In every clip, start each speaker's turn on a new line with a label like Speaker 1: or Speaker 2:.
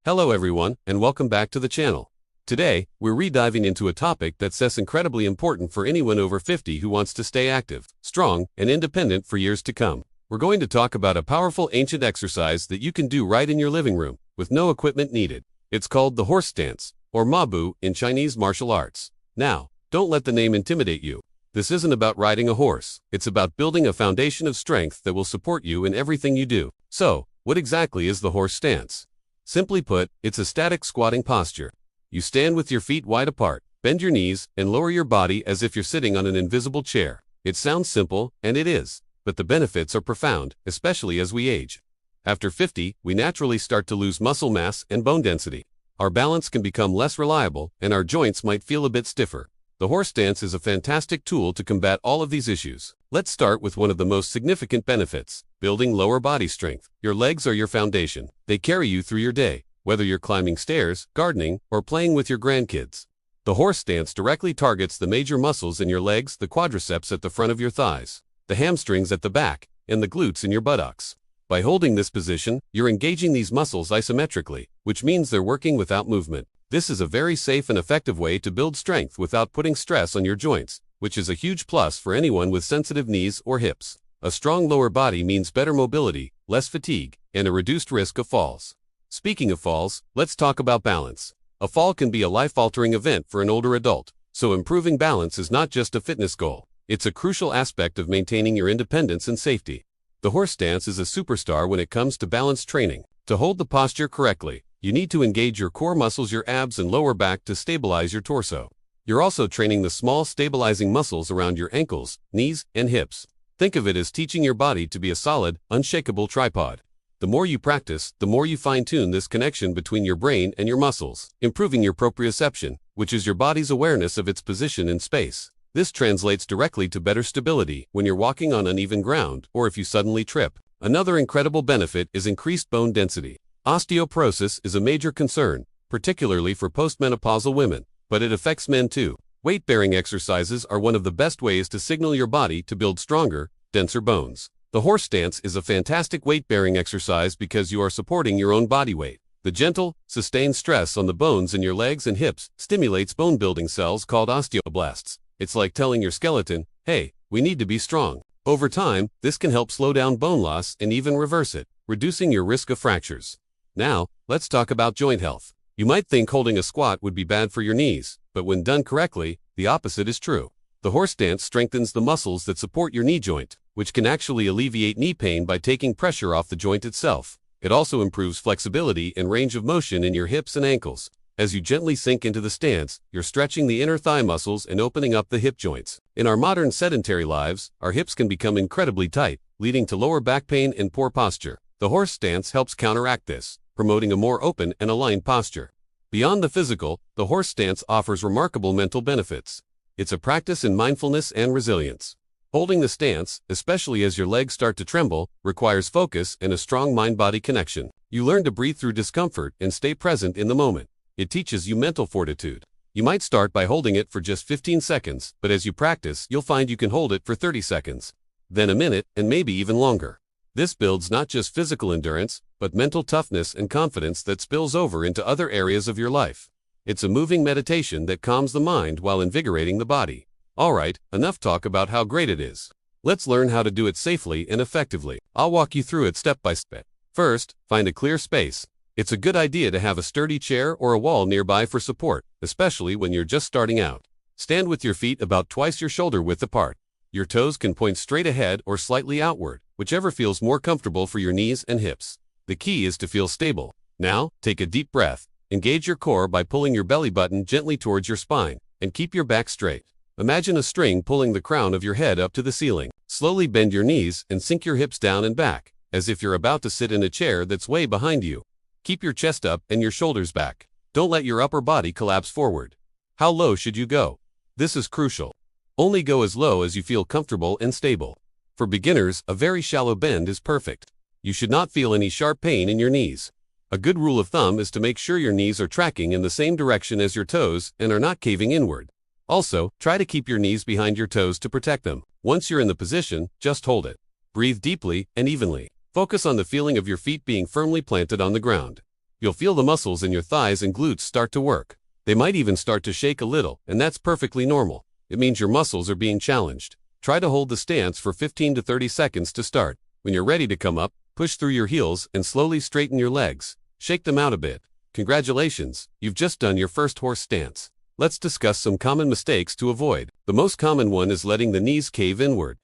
Speaker 1: Hello everyone, and welcome back to the channel. Today, we're re-diving into a topic that's incredibly important for anyone over 50 who wants to stay active, strong, and independent for years to come. We're going to talk about a powerful ancient exercise that you can do right in your living room, with no equipment needed. It's called the horse stance, or mabu in Chinese martial arts. Now, don't let the name intimidate you. This isn't about riding a horse. It's about building a foundation of strength that will support you in everything you do. So, what exactly is the horse stance? Simply put, it's a static squatting posture. You stand with your feet wide apart, bend your knees, and lower your body as if you're sitting on an invisible chair. It sounds simple, and it is, but the benefits are profound, especially as we age. After 50, we naturally start to lose muscle mass and bone density. Our balance can become less reliable, and our joints might feel a bit stiffer. The horse stance is a fantastic tool to combat all of these issues. Let's start with one of the most significant benefits: building lower body strength. Your legs are your foundation. They carry you through your day, whether you're climbing stairs, gardening, or playing with your grandkids. The horse stance directly targets the major muscles in your legs: the quadriceps at the front of your thighs, the hamstrings at the back, and the glutes in your buttocks. By holding this position, you're engaging these muscles isometrically, which means they're working without movement. This is a very safe and effective way to build strength without putting stress on your joints, which is a huge plus for anyone with sensitive knees or hips. A strong lower body means better mobility, less fatigue, and a reduced risk of falls. Speaking of falls, let's talk about balance. A fall can be a life-altering event for an older adult, so improving balance is not just a fitness goal. It's a crucial aspect of maintaining your independence and safety. The horse stance is a superstar when it comes to balance training. To hold the posture correctly, you need to engage your core muscles, your abs and lower back, to stabilize your torso. You're also training the small stabilizing muscles around your ankles, knees, and hips. Think of it as teaching your body to be a solid, unshakable tripod. The more you practice, the more you fine-tune this connection between your brain and your muscles, improving your proprioception, which is your body's awareness of its position in space. This translates directly to better stability when you're walking on uneven ground or if you suddenly trip. Another incredible benefit is increased bone density. Osteoporosis is a major concern, particularly for postmenopausal women, but it affects men too. Weight-bearing exercises are one of the best ways to signal your body to build stronger, denser bones. The horse stance is a fantastic weight-bearing exercise because you are supporting your own body weight. The gentle, sustained stress on the bones in your legs and hips stimulates bone-building cells called osteoblasts. It's like telling your skeleton, hey, we need to be strong. Over time, this can help slow down bone loss and even reverse it, reducing your risk of fractures. Now, let's talk about joint health. You might think holding a squat would be bad for your knees, but when done correctly, the opposite is true. The horse stance strengthens the muscles that support your knee joint, which can actually alleviate knee pain by taking pressure off the joint itself. It also improves flexibility and range of motion in your hips and ankles. As you gently sink into the stance, you're stretching the inner thigh muscles and opening up the hip joints. In our modern sedentary lives, our hips can become incredibly tight, leading to lower back pain and poor posture. The horse stance helps counteract this, promoting a more open and aligned posture. Beyond the physical, the horse stance offers remarkable mental benefits. It's a practice in mindfulness and resilience. Holding the stance, especially as your legs start to tremble, requires focus and a strong mind-body connection. You learn to breathe through discomfort and stay present in the moment. It teaches you mental fortitude. You might start by holding it for just 15 seconds, but as you practice, you'll find you can hold it for 30 seconds, then a minute, and maybe even longer. This builds not just physical endurance, but mental toughness and confidence that spills over into other areas of your life. It's a moving meditation that calms the mind while invigorating the body. Alright, enough talk about how great it is. Let's learn how to do it safely and effectively. I'll walk you through it step by step. First, find a clear space. It's a good idea to have a sturdy chair or a wall nearby for support, especially when you're just starting out. Stand with your feet about twice your shoulder width apart. Your toes can point straight ahead or slightly outward, whichever feels more comfortable for your knees and hips. The key is to feel stable. Now, take a deep breath. Engage your core by pulling your belly button gently towards your spine, and keep your back straight. Imagine a string pulling the crown of your head up to the ceiling. Slowly bend your knees and sink your hips down and back, as if you're about to sit in a chair that's way behind you. Keep your chest up and your shoulders back. Don't let your upper body collapse forward. How low should you go? This is crucial. Only go as low as you feel comfortable and stable. For beginners, a very shallow bend is perfect. You should not feel any sharp pain in your knees. A good rule of thumb is to make sure your knees are tracking in the same direction as your toes and are not caving inward. Also, try to keep your knees behind your toes to protect them. Once you're in the position, just hold it. Breathe deeply and evenly. Focus on the feeling of your feet being firmly planted on the ground. You'll feel the muscles in your thighs and glutes start to work. They might even start to shake a little, and that's perfectly normal. It means your muscles are being challenged. Try to hold the stance for 15 to 30 seconds to start. When you're ready to come up, push through your heels and slowly straighten your legs. Shake them out a bit. Congratulations, you've just done your first horse stance. Let's discuss some common mistakes to avoid. The most common one is letting the knees cave inward.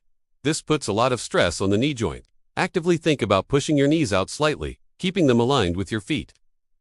Speaker 1: This puts a lot of stress on the knee joint. Actively think about pushing your knees out slightly, keeping them aligned with your feet.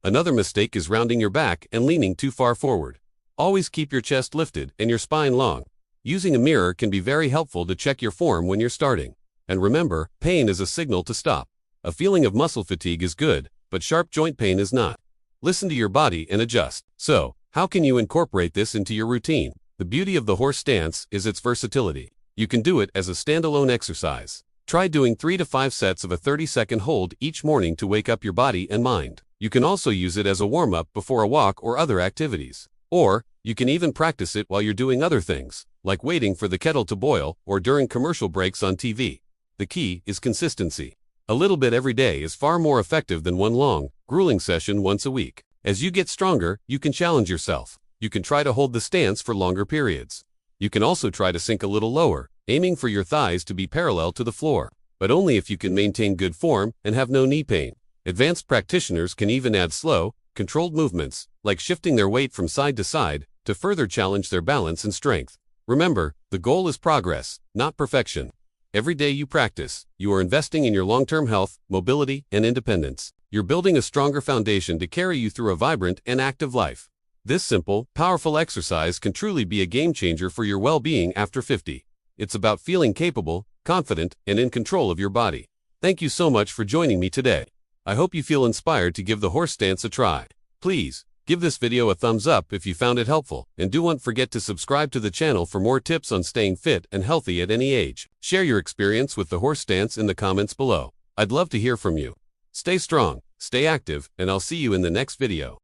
Speaker 1: Another mistake is rounding your back and leaning too far forward. Always keep your chest lifted and your spine long. Using a mirror can be very helpful to check your form when you're starting. And remember, pain is a signal to stop. A feeling of muscle fatigue is good, but sharp joint pain is not. Listen to your body and adjust. So, how can you incorporate this into your routine? The beauty of the horse stance is its versatility. You can do it as a standalone exercise. Try doing 3 to 5 sets of a 30-second hold each morning to wake up your body and mind. You can also use it as a warm-up before a walk or other activities. Or, you can even practice it while you're doing other things, like waiting for the kettle to boil or during commercial breaks on TV. The key is consistency. A little bit every day is far more effective than one long, grueling session once a week. As you get stronger, you can challenge yourself. You can try to hold the stance for longer periods. You can also try to sink a little lower, aiming for your thighs to be parallel to the floor, but only if you can maintain good form and have no knee pain. Advanced practitioners can even add slow, controlled movements, like shifting their weight from side to side, to further challenge their balance and strength. Remember, the goal is progress, not perfection. Every day you practice, you are investing in your long-term health, mobility, and independence. You're building a stronger foundation to carry you through a vibrant and active life. This simple, powerful exercise can truly be a game changer for your well-being after 50. It's about feeling capable, confident, and in control of your body. Thank you so much for joining me today. I hope you feel inspired to give the horse stance a try. Please, give this video a thumbs up if you found it helpful, and don't forget to subscribe to the channel for more tips on staying fit and healthy at any age. Share your experience with the horse stance in the comments below. I'd love to hear from you. Stay strong, stay active, and I'll see you in the next video.